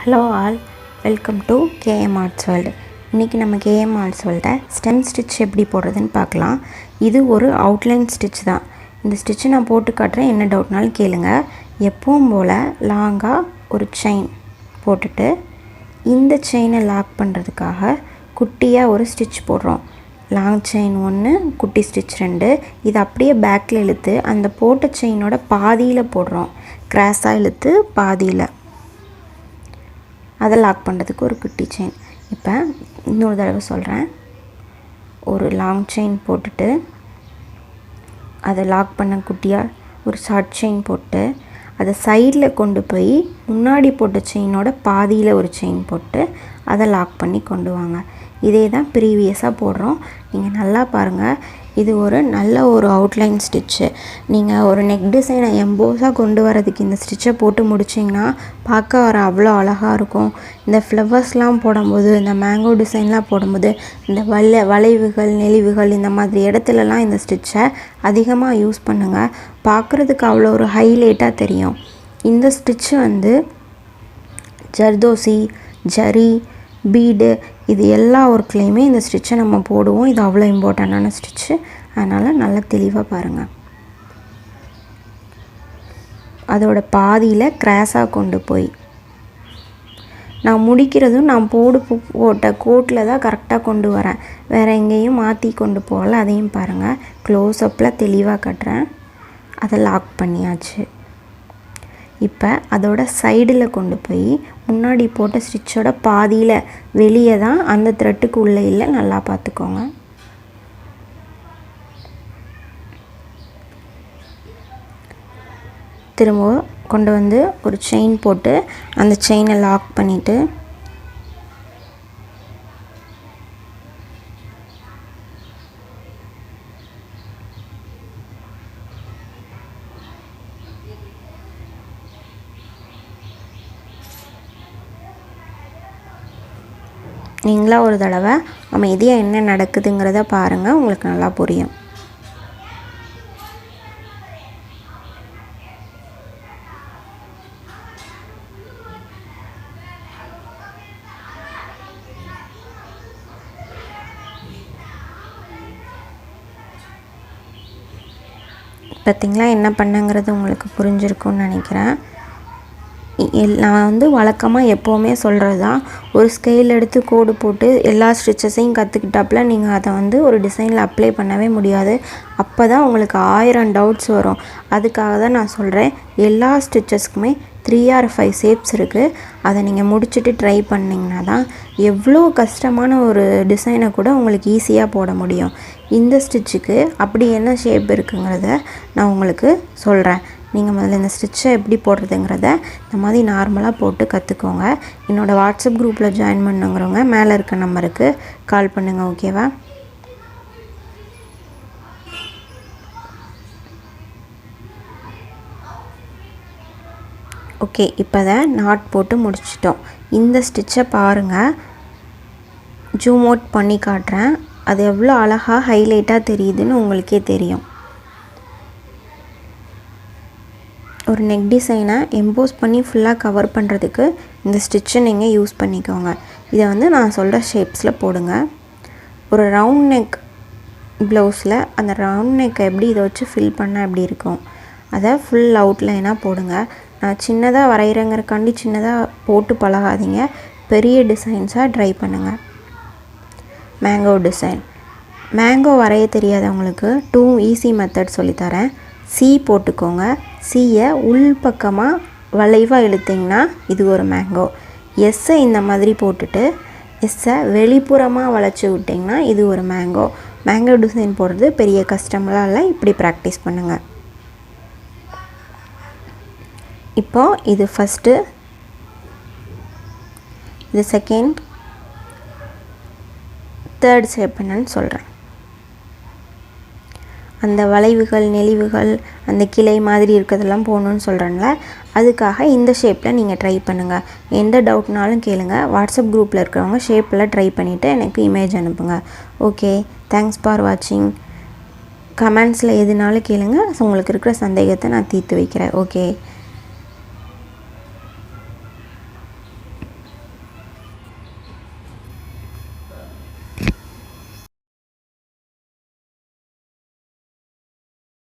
Hello all, welcome to KM arts world. இன்றைக்கி நம்ம KM arts வேர்ல்டை ஸ்டெம் ஸ்டிச் எப்படி போடுறதுன்னு பார்க்கலாம். இது ஒரு அவுட்லைன் ஸ்டிச் தான். இந்த ஸ்டிச்சை நான் போட்டு காட்டுறேன், என்ன டவுட்னாலும் கேளுங்க. எப்பவும் போல் லாங்காக ஒரு செயின் போட்டுட்டு இந்த செயினை லாக் பண்ணுறதுக்காக குட்டியாக ஒரு ஸ்டிச் போடுறோம். லாங் செயின் 1, குட்டி ஸ்டிச் 2. இது அப்படியே பேக்கில் இழுத்து அந்த போட்ட செயினோட பாதியில் போடுறோம். கிராஸாக இழுத்து பாதியில் அதை லாக் பண்ணுறதுக்கு ஒரு குட்டி செயின். இப்போ இன்னொரு தடவை சொல்கிறேன். ஒரு லாங் செயின் போட்டுட்டு அதை லாக் பண்ண குட்டியாக ஒரு ஷார்ட் செயின் போட்டு அதை சைடில் கொண்டு போய் முன்னாடி போட்ட செயினோட பாதியில் ஒரு செயின் போட்டு அதை லாக் பண்ணி கொண்டு வாங்க. இதே தான் ப்ரீவியஸாக போடுறோம். நீங்கள் நல்லா பாருங்கள். இது ஒரு நல்ல ஒரு அவுட்லைன் ஸ்டிச்சு. நீங்கள் ஒரு நெக் டிசைனை எம்போஸாக கொண்டு வரதுக்கு இந்த ஸ்டிச்சை போட்டு முடிச்சிங்கன்னா பார்க்க வர அவ்வளோ அழகாக இருக்கும். இந்த ஃப்ளவர்ஸ்லாம் போடும்போது, இந்த மேங்கோ டிசைன்லாம் போடும்போது இந்த வளைவுகள் நெளிவுகள் இந்த மாதிரி இடத்துலலாம் இந்த ஸ்டிச்சை அதிகமாக யூஸ் பண்ணுங்கள். பார்க்குறதுக்கு அவ்வளோ ஒரு ஹைலைட்டாக தெரியும். இந்த ஸ்டிச்சு வந்து ஜர்தோசி, ஜரி, பீடு இது எல்லா ஒர்க்லேயுமே இந்த ஸ்டிச்சை நம்ம போடுவோம். இது அவ்வளோ இம்பார்ட்டண்டான ஸ்டிச்சு. அதனால் நல்லா தெளிவாக பாருங்கள். அதோட பாதியில் கிராஸாக கொண்டு போய் நான் முடிக்கிறதும் நான் போட்ட கோட்டில் தான் கரெக்டாக கொண்டு வரேன். வேறு எங்கேயும் மாற்றி கொண்டு போகல. அதையும் பாருங்கள். க்ளோஸ்அப்பில் தெளிவாக கட்டுறேன். அதை லாக் பண்ணியாச்சு. இப்போ அதோட சைடில் கொண்டு போய் முன்னாடி போட்ட ஸ்டிச்சோட பாதியில் வெளியே தான், அந்த த்ரெட்டுக்கு உள்ளே இல்லை. நல்லா பார்த்துக்கோங்க. திரும்ப கொண்டு வந்து ஒரு செயின் போட்டு அந்த செயினை லாக் பண்ணிவிட்டு நீங்களா ஒரு தடவை அமைதியாக என்ன நடக்குதுங்கிறத பாருங்கள். உங்களுக்கு நல்லா புரியும். பார்த்திங்களா, என்ன பண்ணங்கிறது உங்களுக்கு புரிஞ்சிருக்கும்னு நினைக்கிறேன். நான் வந்து வழக்கமாக எப்போவுமே சொல்கிறது தான், ஒரு ஸ்கேல் எடுத்து கோடு போட்டு எல்லா ஸ்டிச்சஸையும் கற்றுக்கிட்டாப்புல நீங்கள் அதை வந்து ஒரு டிசைனில் அப்ளை பண்ணவே முடியாது. அப்போ தான் உங்களுக்கு 1000 டவுட்ஸ் வரும். அதுக்காக தான் நான் சொல்கிறேன், எல்லா ஸ்டிச்சஸ்க்குமே 3 or 5 ஷேப்ஸ் இருக்குது. அதை நீங்கள் முடிச்சுட்டு ட்ரை பண்ணிங்கன்னா தான் எவ்வளோ கஷ்டமான ஒரு டிசைனை கூட உங்களுக்கு ஈஸியாக போட முடியும். இந்த ஸ்டிச்சுக்கு அப்படி என்ன ஷேப் இருக்குங்கிறத நான் உங்களுக்கு சொல்கிறேன். நீங்கள் முதல்ல இந்த ஸ்டிச்சை எப்படி போடுறதுங்கிறத இந்த மாதிரி நார்மலாக போட்டு கற்றுக்கோங்க. என்னோடய வாட்ஸ்அப் குரூப்பில் ஜாயின் பண்ணுங்கிறவங்க மேலே இருக்க நம்பருக்கு கால் பண்ணுங்கள். ஓகேவா? ஓகே, இப்போ தான் நாட் போட்டு முடிச்சிட்டோம். இந்த ஸ்டிச்சை பாருங்கள். ஜூம் அவுட் பண்ணி காட்டுறேன். அது எவ்வளோ அழகாக ஹைலைட்டாக தெரியுதுன்னு உங்களுக்கே தெரியும். ஒரு நெக் டிசைனை எம்போஸ் பண்ணி ஃபுல்லாக கவர் பண்ணுறதுக்கு இந்த ஸ்டிச்சை நீங்கள் யூஸ் பண்ணிக்கோங்க. இதை வந்து நான் சொல்கிற ஷேப்ஸில் போடுங்க. ஒரு ரவுண்ட் நெக் ப்ளவுஸில் அந்த ரவுண்ட் நெக்கை எப்படி இதை வச்சு ஃபில் பண்ணால் எப்படி இருக்கும், அதை ஃபுல் அவுட்லைனாக போடுங்க. நான் சின்னதாக வரைகிறேங்கிறக்காண்டி சின்னதாக போட்டு பழகாதீங்க. பெரிய டிசைன்ஸாக ட்ரை பண்ணுங்கள். மேங்கோ டிசைன், மேங்கோ வரைய தெரியாதவங்களுக்கு 2 ஈஸி மெத்தட் சொல்லித்தரேன். சி போட்டுக்கோங்க. சியை உள் பக்கமாக வளைவாக இழுத்திங்கன்னா இது ஒரு மேங்கோ. எஸ்ஸை இந்த மாதிரி போட்டுட்டு எஸ்ஸை வெளிப்புறமாக வளைச்சி விட்டிங்கன்னா இது ஒரு மேங்கோ. மேங்கோ டிசைன் போடுறது பெரிய கஷ்டமெல்லாம் இல்லை. இப்படி ப்ராக்டிஸ் பண்ணுங்கள். இப்போது இது ஃபஸ்ட்டு, இது செகண்ட், தேர்ட் ஷேப் என்னன்னு சொல்கிறேன். அந்த வளைவுகள் நெளிவுகள் அந்த கிளை மாதிரி இருக்கிறதெல்லாம் போகணுன்னு சொல்கிறேன்ல, அதுக்காக இந்த ஷேப்பில் நீங்கள் ட்ரை பண்ணுங்கள். எந்த டவுட்னாலும் கேளுங்கள். வாட்ஸ்அப் குரூப்பில் இருக்கிறவங்க ஷேப்பில் ட்ரை பண்ணிவிட்டு எனக்கு இமேஜ் அனுப்புங்க. ஓகே, தேங்க்ஸ் ஃபார் வாட்சிங். கமெண்ட்ஸில் எதுனாலும் கேளுங்க. உங்களுக்கு இருக்கிற சந்தேகத்தை நான் தீர்த்து வைக்கிறேன். ஓகே.